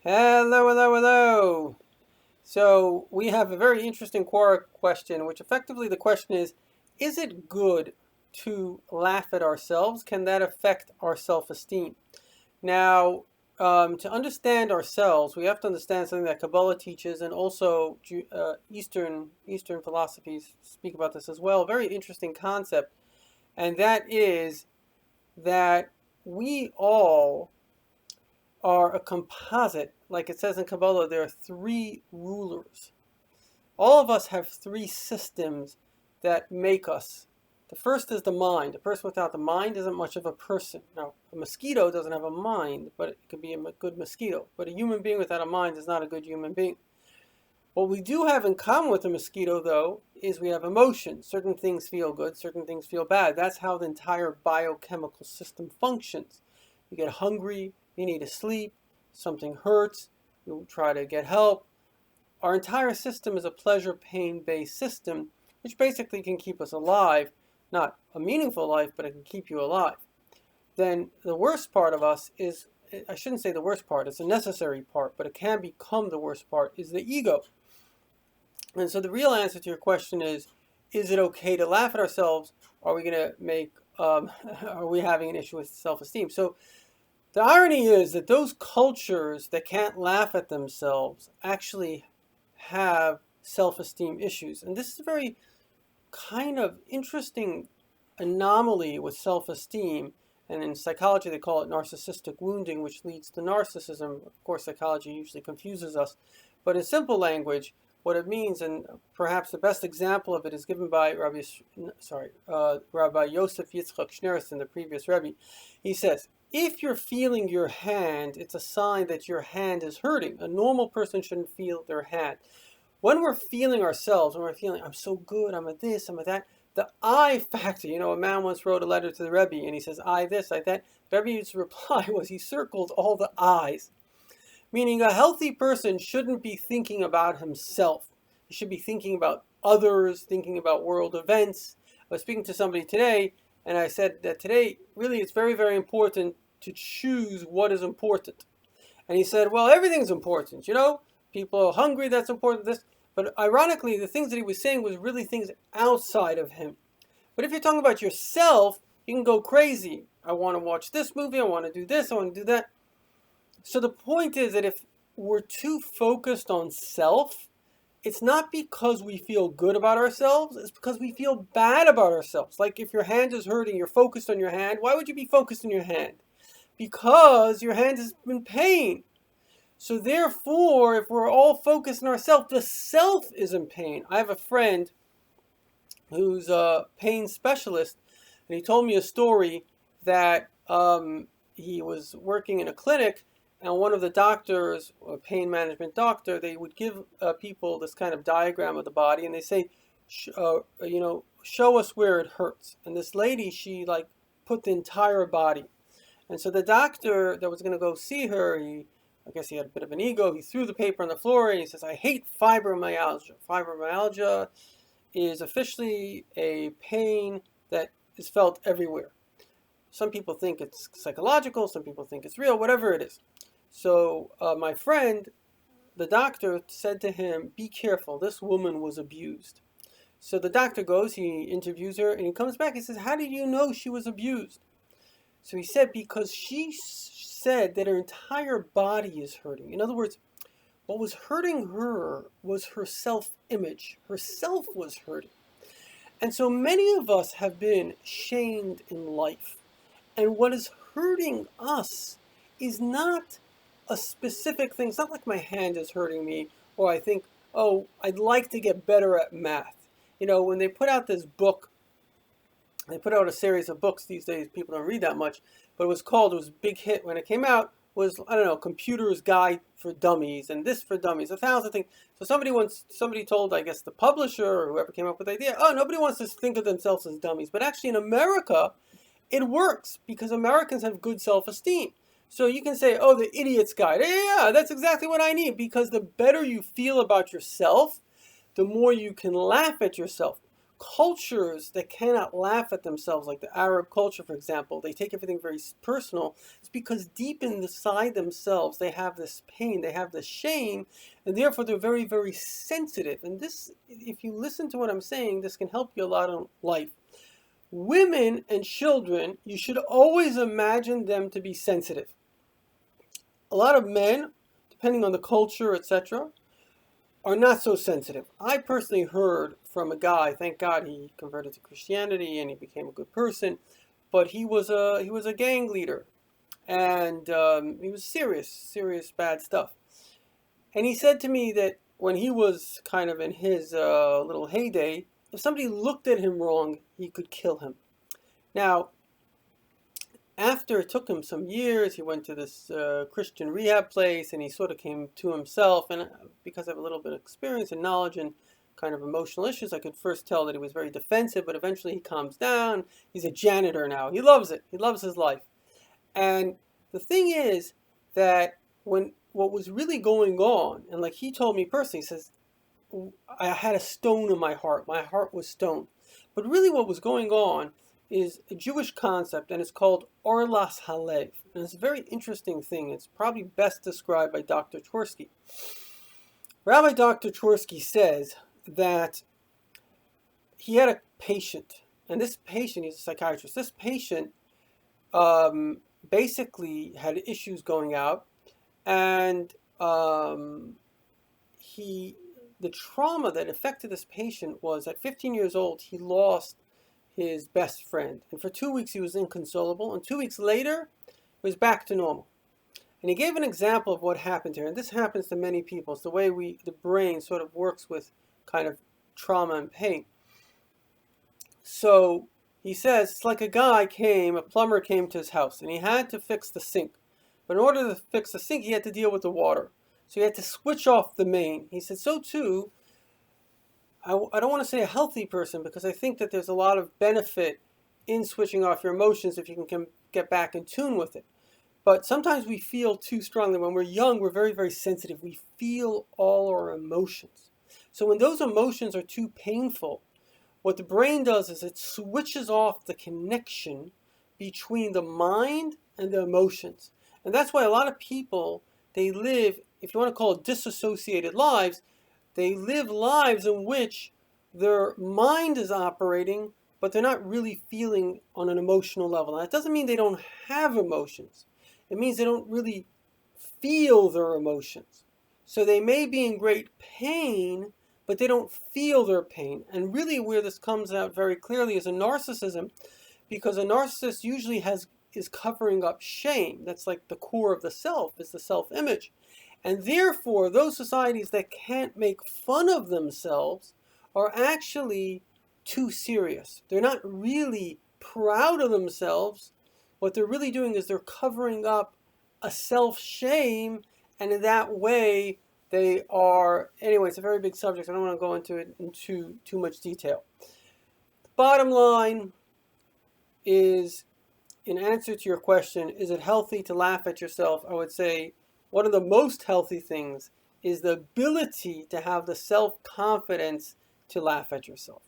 Hello, hello, hello. So we have a very interesting Quora question, which effectively the question is it good to laugh at ourselves? Can that affect our self-esteem? Now, to understand ourselves, we have to understand something that Kabbalah teaches, and also Eastern philosophies speak about this as well. Very interesting concept, and that is that we all are a composite. Like it says in Kabbalah, there are three rulers. All of us have three systems that make us. The first is the mind. A person without the mind isn't much of a person. Now, a mosquito doesn't have a mind, but it could be a good mosquito. But a human being without a mind is not a good human being. What we do have in common with a mosquito, though, is we have emotions. Certain things feel good, certain things feel bad. That's how the entire biochemical system functions. You get hungry, you need to sleep, something hurts, you try to get help. Our entire system is a pleasure-pain based system, which basically can keep us alive. Not a meaningful life, but it can keep you alive. Then the worst part of us is, I shouldn't say the worst part, it's a necessary part, but it can become the worst part, is the ego. And so the real answer to your question is it okay to laugh at ourselves? Are we going to make, are we having an issue with self-esteem? So the irony is that those cultures that can't laugh at themselves actually have self-esteem issues. And this is a very kind of interesting anomaly with self-esteem. And in psychology, they call it narcissistic wounding, which leads to narcissism. Of course, psychology usually confuses us. But in simple language, what it means, and perhaps the best example of it is given by Rabbi Yosef Yitzchak Schneerson, the previous Rebbe. He says, if you're feeling your hand, it's a sign that your hand is hurting. A normal person shouldn't feel their hand. When we're feeling ourselves, when we're feeling, I'm so good, I'm a this, I'm a that, the I factor, a man once wrote a letter to the Rebbe and he says, I this, I that. The Rebbe's reply was he circled all the I's. Meaning a healthy person shouldn't be thinking about himself. He should be thinking about others, thinking about world events. I was speaking to somebody today, and I said that today, really, it's very, very important to choose what is important. And he said, well, everything's important, People are hungry, that's important, this. But ironically, the things that he was saying was really things outside of him. But if you're talking about yourself, you can go crazy. I want to watch this movie, I want to do this, I want to do that. So the point is that if we're too focused on self, it's not because we feel good about ourselves, it's because we feel bad about ourselves. Like if your hand is hurting, you're focused on your hand. Why would you be focused on your hand? Because your hand is in pain. So therefore, if we're all focused on ourselves, the self is in pain. I have a friend who's a pain specialist, and he told me a story that he was working in a clinic, and one of the doctors, a pain management doctor, they would give people this kind of diagram of the body, and they say, show us where it hurts. And this lady, she put the entire body. And so the doctor that was going to go see her, I guess he had a bit of an ego. He threw the paper on the floor and he says, I hate fibromyalgia. Fibromyalgia is officially a pain that is felt everywhere. Some people think it's psychological, some people think it's real, whatever it is. So my friend, the doctor, said to him, be careful, this woman was abused. So the doctor goes, he interviews her, and he comes back, he says, how did you know she was abused? So he said, because she said that her entire body is hurting. In other words, what was hurting her was her self-image. Her self was hurting. And so many of us have been shamed in life. And what is hurting us is not a specific thing. It's not like my hand is hurting me, or I think, oh, I'd like to get better at math. When they put out this book, they put out a series of books these days, people don't read that much, but it was a big hit when it came out, was, I don't know, Computer's Guide for Dummies, and this for Dummies, 1,000 things. So somebody told, I guess, the publisher or whoever came up with the idea, oh, nobody wants to think of themselves as dummies. But actually in America, it works because Americans have good self-esteem. So you can say, oh, the idiot's guide. Yeah, that's exactly what I need, because the better you feel about yourself, the more you can laugh at yourself. cultures that cannot laugh at themselves, like the Arab culture, for example, they take everything very personal. It's because deep inside themselves, they have this pain, they have this shame, and therefore they're very, very sensitive. And this, if you listen to what I'm saying, this can help you a lot in life. Women and children, you should always imagine them to be sensitive. A lot of men, depending on the culture, etc., are not so sensitive. I personally heard from a guy, thank God he converted to Christianity and he became a good person, but he was a gang leader, and he was serious bad stuff. And he said to me that when he was kind of in his little heyday, if somebody looked at him wrong, he could kill him. Now, after it took him some years, he went to this Christian rehab place, and he sort of came to himself. And because I have a little bit of experience and knowledge and kind of emotional issues, I could first tell that he was very defensive, but eventually he calms down. He's a janitor now. He loves it. He loves his life. And the thing is that what was really going on, and like he told me personally, he says, I had a stone in my heart. My heart was stone. But really what was going on is a Jewish concept, and it's called ourselve. And it's a very interesting thing. It's probably best described by Dr. Tversky. Rabbi Dr. Tversky says that he had a patient, and this patient, he's a psychiatrist, this patient basically had issues going out, and the trauma that affected this patient was at 15 years old, he lost his best friend. And for 2 weeks, he was inconsolable. And 2 weeks later, he was back to normal. And he gave an example of what happened here. And this happens to many people. It's the way the brain sort of works with kind of trauma and pain. So he says, it's like a plumber came to his house, and he had to fix the sink. But in order to fix the sink, he had to deal with the water. So he had to switch off the main. He said, so too, I don't want to say a healthy person, because I think that there's a lot of benefit in switching off your emotions if you can get back in tune with it. But sometimes we feel too strongly. When we're young, we're very, very sensitive. We feel all our emotions. So when those emotions are too painful, what the brain does is it switches off the connection between the mind and the emotions. And that's why a lot of people, they live, if you want to call it disassociated lives, they live lives in which their mind is operating, but they're not really feeling on an emotional level. Now, that doesn't mean they don't have emotions. It means they don't really feel their emotions. So they may be in great pain, but they don't feel their pain. And really where this comes out very clearly is in narcissism, because a narcissist usually is covering up shame. That's like the core of the self, is the self-image. And therefore, those societies that can't make fun of themselves are actually too serious. They're not really proud of themselves. What they're really doing is they're covering up a self-shame, and in that way, they are... Anyway, it's a very big subject. I don't want to go into it in too much detail. The bottom line is, in answer to your question, is it healthy to laugh at yourself? I would say one of the most healthy things is the ability to have the self-confidence to laugh at yourself.